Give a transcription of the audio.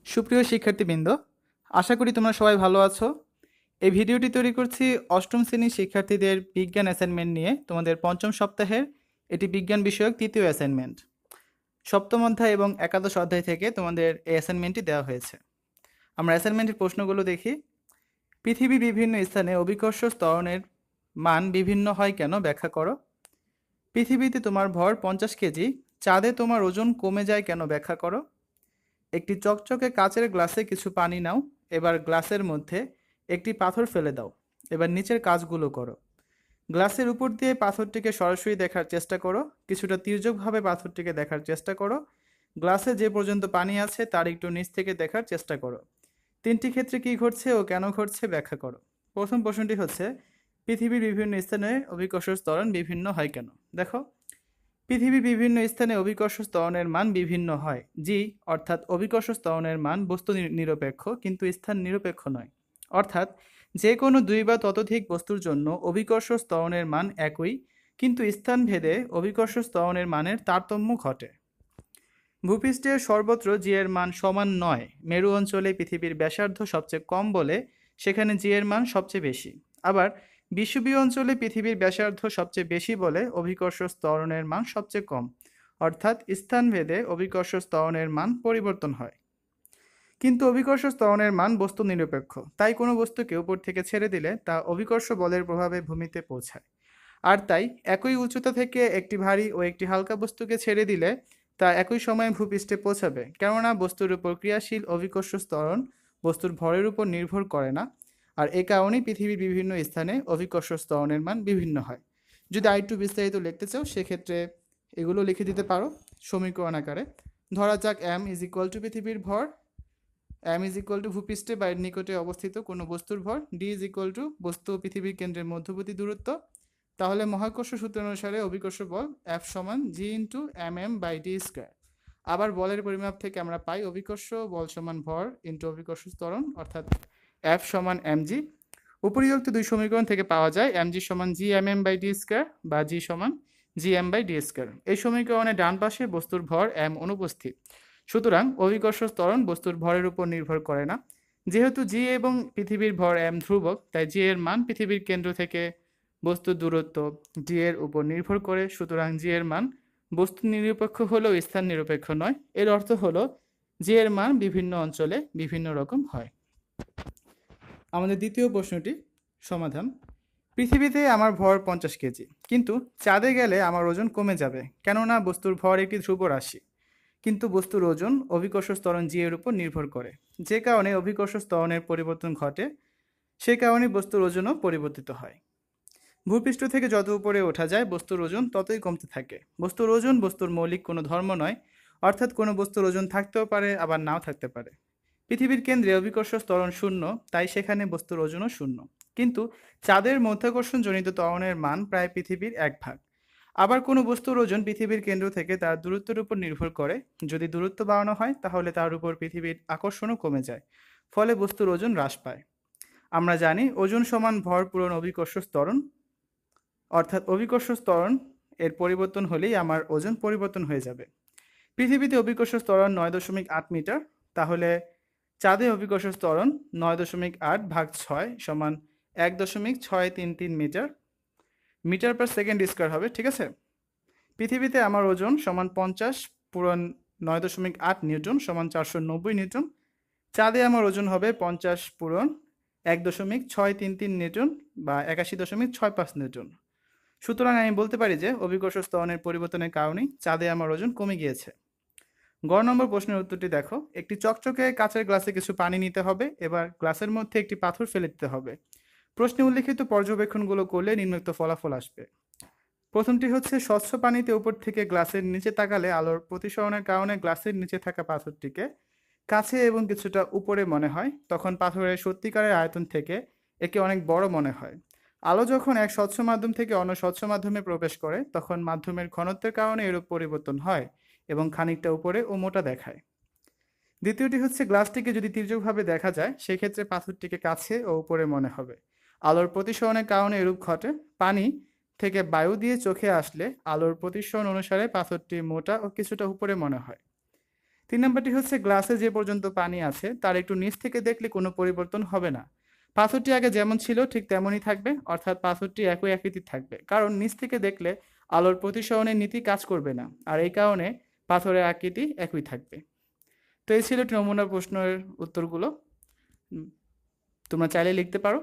সুপ্রিয় শিক্ষার্থীবৃন্দ, আশা করি তোমরা সবাই ভালো আছো। এই ভিডিওটি তৈরি করছি অষ্টম শ্রেণীর শিক্ষার্থীদের বিজ্ঞান অ্যাসাইনমেন্ট নিয়ে। তোমাদের পঞ্চম সপ্তাহের এটি বিজ্ঞান বিষয়ক তৃতীয় অ্যাসাইনমেন্ট। সপ্তম অধ্যায় এবং একাদশ অধ্যায় থেকে তোমাদের এই অ্যাসাইনমেন্টটি দেওয়া হয়েছে। আমরা অ্যাসাইনমেন্টের প্রশ্নগুলো দেখি। পৃথিবীর বিভিন্ন স্থানে অভিকর্ষ ত্বরণের মান বিভিন্ন হয় কেন ব্যাখ্যা করো। পৃথিবীতে তোমার ভর 50 কেজি, চাঁদে তোমার ওজন কমে যায় কেন ব্যাখ্যা করো। একটি চকচকে কাচের গ্লাসে কিছু পানি নাও। এবার গ্লাসের মধ্যে একটি পাথর ফেলে দাও। এবার নিচের কাজগুলো করো। গ্লাসের উপর দিয়ে পাথরটিকে সরাসরি দেখার চেষ্টা করো। কিছুটা তির্যকভাবে পাথরটিকে দেখার চেষ্টা করো। গ্লাসে যে পর্যন্ত পানি আছে তার একটু নিচ থেকে দেখার চেষ্টা করো। তিনটি ক্ষেত্রে কী ঘটছে ও কেন ঘটছে ব্যাখ্যা করো। প্রথম প্রশ্নটি হচ্ছে, পৃথিবীর বিভিন্ন স্থানে অভিকর্ষ ত্বরণ বিভিন্ন হয় কেন। দেখো, পৃথিবীর বিভিন্ন স্থানে অভিকর্ষ ত্বরণের মান বিভিন্ন হয়। জি অর্থাৎ অভিকর্ষ ত্বরণের মান বস্তু নিরপেক্ষ কিন্তু স্থান নিরপেক্ষ নয়। অর্থাৎ যে কোনো দুই বা ততোধিক বস্তুর জন্য অভিকর্ষ ত্বরণের মান একই, কিন্তু স্থান ভেদে অভিকর্ষ ত্বরণের মানের তারতম্য ঘটে। ভূপৃষ্ঠের সর্বত্র জি এর মান সমান নয়। মেরু অঞ্চলে পৃথিবীর ব্যাসার্ধ সবচেয়ে কম বলে সেখানে জি এর মান সবচেয়ে বেশি। আবার বিষুবীয় অঞ্চলে পৃথিবীর ব্যাসার্ধ সবচেয়ে বেশি বলে অভিকর্ষ ত্বরণের মান সবচেয়ে কম। অর্থাৎ স্থানভেদে অভিকর্ষ ত্বরণের মান পরিবর্তন হয়। কিন্তু অভিকর্ষ ত্বরণের মান বস্তু নিরপেক্ষ, তাই কোনো বস্তুকে উপর থেকে ছেড়ে দিলে তা অভিকর্ষ বলের প্রভাবে ভূমিতে পৌঁছায়। আর তাই একই উচ্চতা থেকে একটি ভারী ও একটি হালকা বস্তুকে ছেড়ে দিলে তা একই সময়ে ভূপৃষ্ঠে পৌঁছাবে, কেননা বস্তুর উপর ক্রিয়াশীল অভিকর্ষ ত্বরণ বস্তুর ভরের উপর নির্ভর করে না। আর এ কারণেই পৃথিবীর বিভিন্ন স্থানে অভিকর্ষ ত্বরণের মান বিভিন্ন হয়। যদি আরেকটু বিস্তারিত লিখতে চাও সেক্ষেত্রে এগুলো লিখে দিতে পারো সমীকরণ আকারে। ধরা যাক এম ইজ ইকুয়াল টু পৃথিবীর ভর, এম ইজ ইকুয়াল টু ভূপৃষ্ঠে বা এর নিকটে অবস্থিত কোনো বস্তুর ভর, ডি ইজ ইকুয়াল টু বস্তু ও পৃথিবীর কেন্দ্রের মধ্যবর্তী দূরত্ব। তাহলে মহাকর্ষ সূত্র অনুসারে অভিকর্ষ বল এফ সমান G into M M by D square. আবার বলের পরিমাপ থেকে আমরা পাই অভিকর্ষ বল সমান ভর ইন্টু অভিকর্ষ ত্বরণ, অর্থাৎ এফ সমান এম জি। উপরিউক্ত দুই সমীকরণ থেকে পাওয়া যায় এম জি সমান G M M by D square বা জি সমান G M by D square. এই সমীকরণে ডান পাশে বস্তুর ভর এম অনুপস্থিত, সুতরাং অভিকর্ষ ত্বরণ বস্তুর ভরের উপর নির্ভর করে না। যেহেতু জি এবং পৃথিবীর ভর এম ধ্রুবক, তাই জি এর মান পৃথিবীর কেন্দ্র থেকে বস্তুর দূরত্ব ডি এর উপর নির্ভর করে, সুতরাং জি এর মান বস্তু নিরপেক্ষ হলেও স্থান নিরপেক্ষ নয়। এর অর্থ হলো জি এর মান বিভিন্ন অঞ্চলে বিভিন্ন রকম হয়। আমাদের দ্বিতীয় প্রশ্নটি সমাধান। পৃথিবীতে আমার ভর 50 কেজি, কিন্তু চাঁদে গেলে আমার ওজন কমে যাবে, কেননা বস্তুর ভর একটি ধ্রুব রাশি। কিন্তু বস্তুর ওজন অভিকর্ষ ত্বরণ জি এর উপর নির্ভর করে, যে কারণে অভিকর্ষ ত্বরণের পরিবর্তন ঘটে, সে কারণে বস্তুর ওজনও পরিবর্তিত হয়। ভূপৃষ্ঠ থেকে যত উপরে ওঠা যায় বস্তুর ওজন ততই কমতে থাকে। বস্তুর ওজন বস্তুর মৌলিক কোনো ধর্ম নয়, অর্থাৎ কোনো বস্তুর ওজন থাকতেও পারে আবার নাও থাকতে পারে। পৃথিবীর কেন্দ্রে অভিকর্ষ ত্বরণ শূন্য, তাই সেখানে বস্তুর ওজনও শূন্য। কিন্তু চাঁদের মধ্যাকর্ষণজনিত ত্বরণের মান প্রায় পৃথিবীর 1 ভাগ। আবার কোনো বস্তুর ওজন পৃথিবীর কেন্দ্র থেকে তার দূরত্বের উপর নির্ভর করে। যদি দূরত্ব বাড়ানো হয় তাহলে তার উপর পৃথিবীর আকর্ষণও কমে যায়, ফলে বস্তুর ওজন হ্রাস পায়। আমরা জানি ওজন সমান ভর পূরণ অভিকর্ষ ত্বরণ, অর্থাৎ অভিকর্ষ ত্বরণ এর পরিবর্তন হলেই আমার ওজন পরিবর্তন হয়ে যাবে। পৃথিবীতে অভিকর্ষ ত্বরণ 9.8 মিটার, তাহলে চাঁদে অভিকর্ষ ত্বরণ 9.8 ভাগ 6 সমান 1.633 metre. Metre per second square হবে, ঠিক আছে। পৃথিবীতে আমার ওজন সমান 50 পূরণ 9.8 নিউটন সমান 490 নিউটন। চাঁদে আমার ওজন হবে 50 পূরণ 1.633 নিউটন বা 81.65 নিউটন। সুতরাং আমি বলতে পারি যে অভিকর্ষ ত্বরণের পরিবর্তনের কারণেই চাঁদে আমার ওজন কমে গিয়েছে। গ নম্বর প্রশ্নের উত্তরটি দেখো, একটি চকচকে কাচের গ্লাসে কিছু পানি নিতে হবে। এবার গ্লাসের মধ্যে একটি পাথর ফেলে দিতে হবে। প্রশ্নে উল্লেখিত পর্যবেক্ষণগুলো করলে নিম্নোক্ত ফলাফল আসবে। প্রথমটি হচ্ছে, স্বচ্ছ পানিতে উপর থেকে গ্লাসের নিচে তাকালে আলোর প্রতিসরণের কারণে গ্লাসের নিচে থাকা পাথরটিকে কাছে এবং কিছুটা উপরে মনে হয়, তখন পাথরের সত্যিকারের আয়তন থেকে একে অনেক বড় মনে হয়। আলো যখন এক স্বচ্ছ মাধ্যম থেকে অন্য স্বচ্ছ মাধ্যমে প্রবেশ করে তখন মাধ্যমের ঘনত্বের কারণে এরূপ পরিবর্তন হয় এবং খানিকটা উপরে ও মোটা দেখায়। দ্বিতীয়টি হচ্ছে, গ্লাসটিকে যদি তির্যকভাবে দেখা যায় সেক্ষেত্রে পাথরটিকে কাছে ও উপরে মনে হবে। আলোর প্রতিসরণের কারণে এরূপ ঘটে। পানি থেকে বায়ু দিয়ে চোখে আসলে আলোর প্রতিসরণ অনুসারে পাথরটি মোটা ও কিছুটা উপরে মনে হয়। তিন নম্বরটি হচ্ছে গ্লাসে যে পর্যন্ত পানি আছে তার একটু নিচ থেকে দেখলে কোনো পরিবর্তন হবে না। পাথরটি আগে যেমন ছিল ঠিক তেমনই থাকবে, অর্থাৎ পাথরটি একই আকৃতির থাকবে, কারণ নিচ থেকে দেখলে আলোর প্রতিসরণের নীতি কাজ করবে না, আর এই কারণে পাথরের আকৃতি একই থাকবে। তো এই ছিল নমুনা প্রশ্নের উত্তরগুলো। তোমরা চাইলে লিখতে পারো।